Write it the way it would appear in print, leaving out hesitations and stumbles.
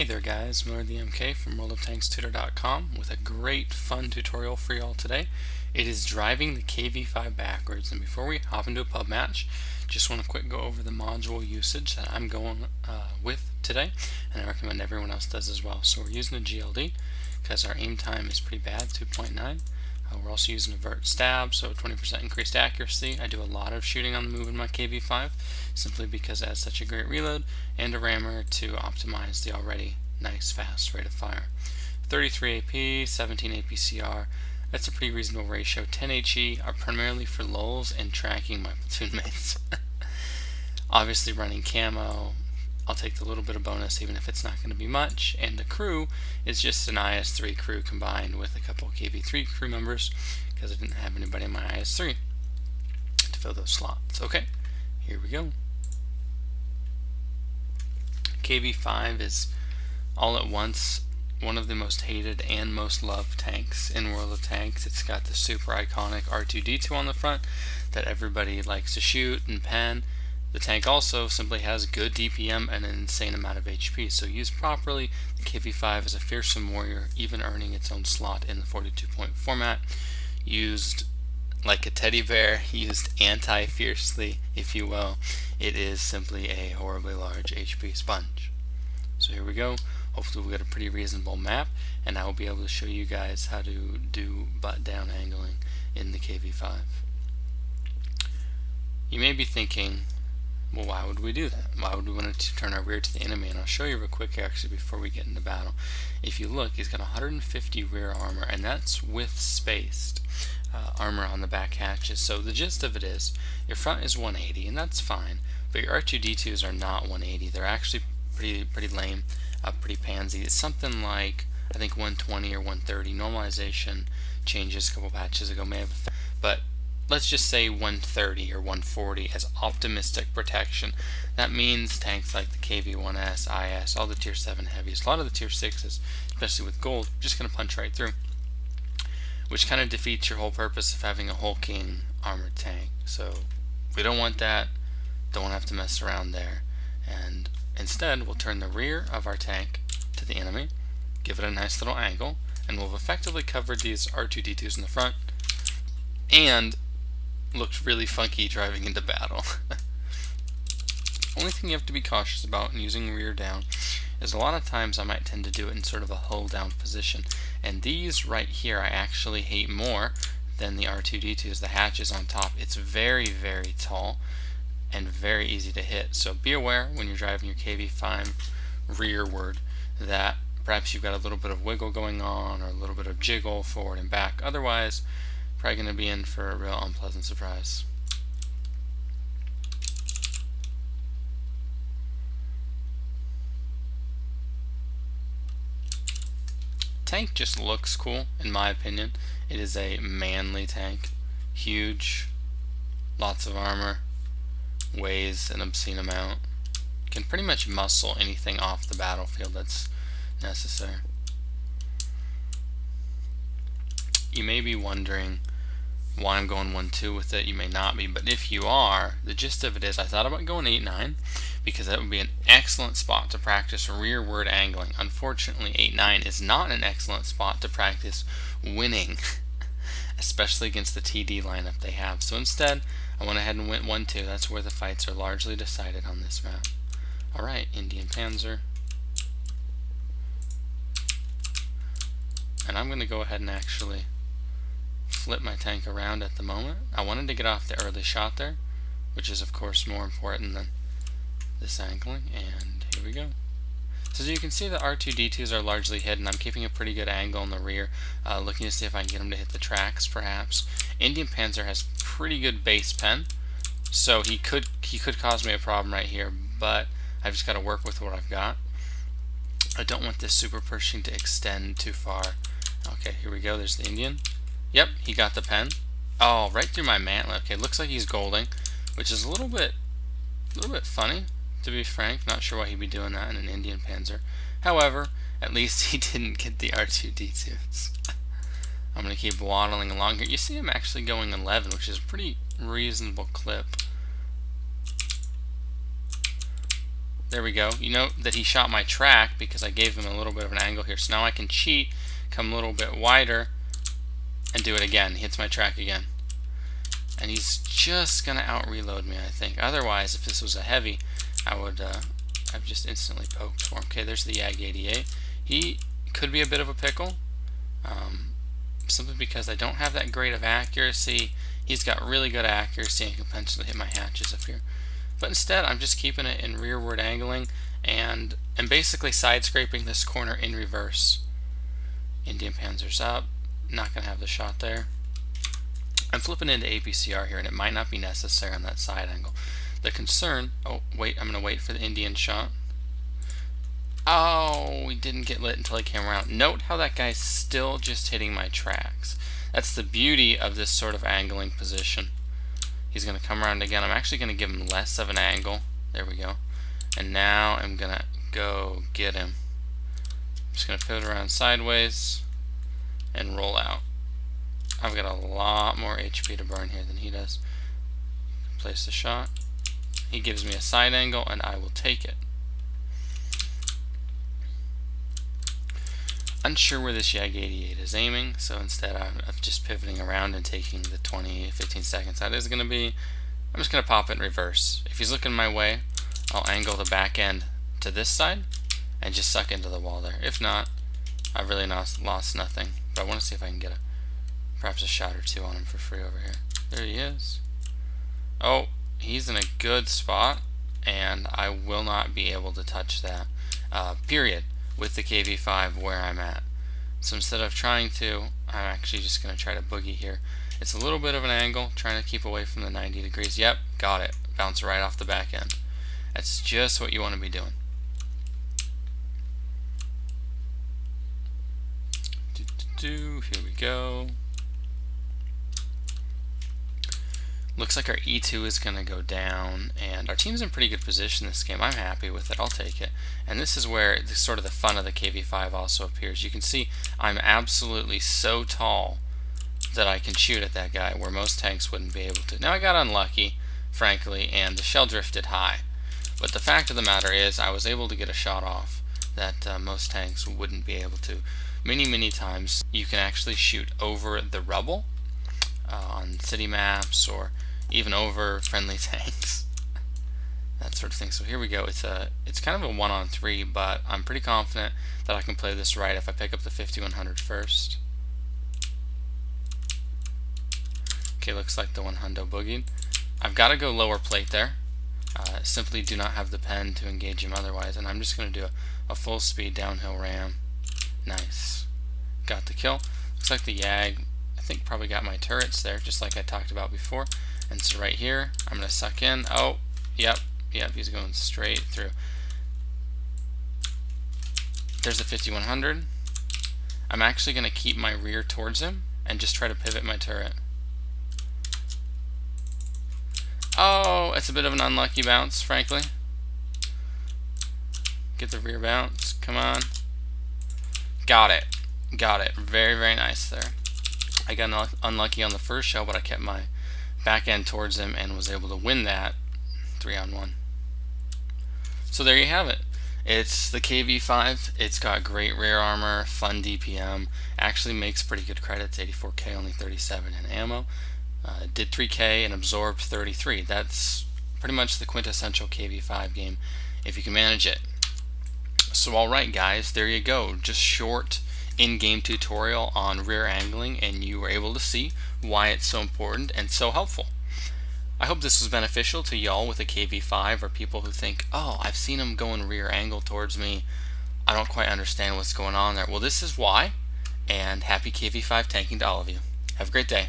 Hey there guys, Miller the MK from worldoftankstutor.com with a great fun tutorial for y'all today. It is driving the KV5 backwards, and before we hop into a pub match, just want to quick go over the module usage that I'm going with today, and I recommend everyone else does as well. So we're using a GLD because our aim time is pretty bad, 2.9. We're also using a vert stab, so 20% increased accuracy. I do a lot of shooting on the move in my KV5 simply because it has such a great reload and a rammer to optimize the already nice fast rate of fire. 33 AP, 17 APCR, that's a pretty reasonable ratio. 10 HE are primarily for lulls and tracking my platoon mates. Obviously running camo, I'll take the little bit of bonus even if it's not going to be much, and the crew is just an IS-3 crew combined with a couple of KV3 crew members because I didn't have anybody in my IS-3 to fill those slots. Okay, here we go. KV5 is all at once one of the most hated and most loved tanks in World of Tanks. It's got the super iconic R2-D2 on the front that everybody likes to shoot and pen. The tank also simply has good DPM and an insane amount of HP, so used properly, the KV5 is a fearsome warrior, even earning its own slot in the 42-point format. Used like a teddy bear, used anti-fiercely, if you will, it is simply a horribly large HP sponge. So here we go. Hopefully we'll get a pretty reasonable map, and I will be able to show you guys how to do butt down angling in the KV5. You may be thinking, well, why would we do that? Why would we want to turn our rear to the enemy? And I'll show you real quick actually before we get into battle. If you look, he's got 150 rear armor, and that's with spaced armor on the back hatches. So the gist of it is, your front is 180, and that's fine, but your R2-D2s are not 180. They're actually pretty lame, pretty pansy. It's something like, I think 120 or 130. Normalization changes a couple patches ago may have, but let's just say 130 or 140 as optimistic protection. That means tanks like the KV1S, IS, all the tier 7 heavies, a lot of the tier 6s, especially with gold, just going to punch right through, which kind of defeats your whole purpose of having a hulking armored tank. So we don't want that, don't have to mess around there, and instead we'll turn the rear of our tank to the enemy, give it a nice little angle, and we'll have effectively covered these R2-D2s in the front, and looked really funky driving into battle. Only thing you have to be cautious about in using rear down is a lot of times I might tend to do it in sort of a hull down position, and these right here I actually hate more than the R2-D2s. The hatches on top, it's very tall and very easy to hit, so be aware when you're driving your KV5 rearward that perhaps you've got a little bit of wiggle going on or a little bit of jiggle forward and back. Otherwise, probably going to be in for a real unpleasant surprise. Tank just looks cool, in my opinion. It is a manly tank, huge, lots of armor, weighs an obscene amount, can pretty much muscle anything off the battlefield that's necessary. You may be wondering why I'm going 1-2 with it. You may not be, but if you are, the gist of it is I thought about going 8-9 because that would be an excellent spot to practice rearward angling. Unfortunately, 8-9 is not an excellent spot to practice winning, especially against the TD lineup they have. So instead, I went ahead and went 1-2. That's where the fights are largely decided on this map. Alright, Indian Panzer. And I'm going to go ahead and actually flip my tank around at the moment. I wanted to get off the early shot there, which is of course more important than this angling, and here we go. So as you can see, the R2-D2s are largely hidden. I'm keeping a pretty good angle in the rear, looking to see if I can get them to hit the tracks perhaps. Indian Panzer has pretty good base pen, so he could cause me a problem right here, but I've just got to work with what I've got. I don't want this super pushing to extend too far. Okay, here we go. There's the Indian. Yep, he got the pen. Oh, right through my mantlet. Okay, looks like he's golding, which is a little bit funny, to be frank. Not sure why he'd be doing that in an Indian Panzer. However, at least he didn't get the R2-D2s. I'm going to keep waddling along here. You see him actually going 11, which is a pretty reasonable clip. There we go. You note that he shot my track because I gave him a little bit of an angle here. So now I can cheat, come a little bit wider, and do it again. He hits my track again. And he's just going to out-reload me, I think. Otherwise, if this was a heavy, I've just instantly poked for him. Okay, there's the Yag 88. He could be a bit of a pickle, simply because I don't have that great of accuracy. He's got really good accuracy and can potentially hit my hatches up here. But instead, I'm just keeping it in rearward angling and basically side scraping this corner in reverse. Indian Panzer's up. Not going to have the shot there. I'm flipping into APCR here, and it might not be necessary on that side angle. The concern... Oh, wait, I'm going to wait for the Indian shot. Oh, we didn't get lit until he came around. Note how that guy's still just hitting my tracks. That's the beauty of this sort of angling position. He's going to come around again. I'm actually going to give him less of an angle. There we go. And now I'm going to go get him. I'm just going to pivot around sideways and roll out. I've got a lot more HP to burn here than he does. Place the shot. He gives me a side angle and I will take it. Unsure where this Yag 88 is aiming, so instead of just pivoting around and taking the 15 seconds that is going to be, I'm just going to pop it in reverse. If he's looking my way, I'll angle the back end to this side and just suck into the wall there. If not, I've really lost nothing. But I want to see if I can get perhaps a shot or two on him for free over here. There he is. Oh, he's in a good spot, and I will not be able to touch that, period, with the KV5 where I'm at. So instead of trying to, I'm actually just going to try to boogie here. It's a little bit of an angle, trying to keep away from the 90 degrees. Yep, got it. Bounce right off the back end. That's just what you want to be doing. Here we go. Looks like our E2 is going to go down, and our team's in pretty good position this game. I'm happy with it. I'll take it. And this is where sort of the fun of the KV5 also appears. You can see I'm absolutely so tall that I can shoot at that guy where most tanks wouldn't be able to. Now I got unlucky, frankly, and the shell drifted high. But the fact of the matter is I was able to get a shot off that most tanks wouldn't be able to. Many times you can actually shoot over the rubble on city maps or even over friendly tanks, that sort of thing. So here we go. It's kind of a 1-on-3, but I'm pretty confident that I can play this right if I pick up the 5100 first. Okay, looks like the 100 boogied. I've got to go lower plate there. Simply do not have the pen to engage him otherwise, and I'm just going to do a full speed downhill ram. Nice. Got the kill. Looks like the Yag, I think, probably got my turrets there, just like I talked about before. And so right here, I'm going to suck in. Oh, yep, he's going straight through. There's the 5100. I'm actually going to keep my rear towards him and just try to pivot my turret. Oh, it's a bit of an unlucky bounce, frankly. Get the rear bounce. Come on. Got it. Very nice there. I got unlucky on the first shell, but I kept my back end towards him and was able to win that 3-on-1. So there you have it. It's the KV5. It's got great rear armor, fun DPM, actually makes pretty good credits, 84k, only 37 in ammo. Did 3k and absorbed 33. That's pretty much the quintessential KV5 game if you can manage it. So alright guys, there you go. Just short in-game tutorial on rear angling, and you were able to see why it's so important and so helpful. I hope this was beneficial to y'all with a KV5 or people who think, oh, I've seen him going rear angle towards me. I don't quite understand what's going on there. Well, this is why, and happy KV5 tanking to all of you. Have a great day.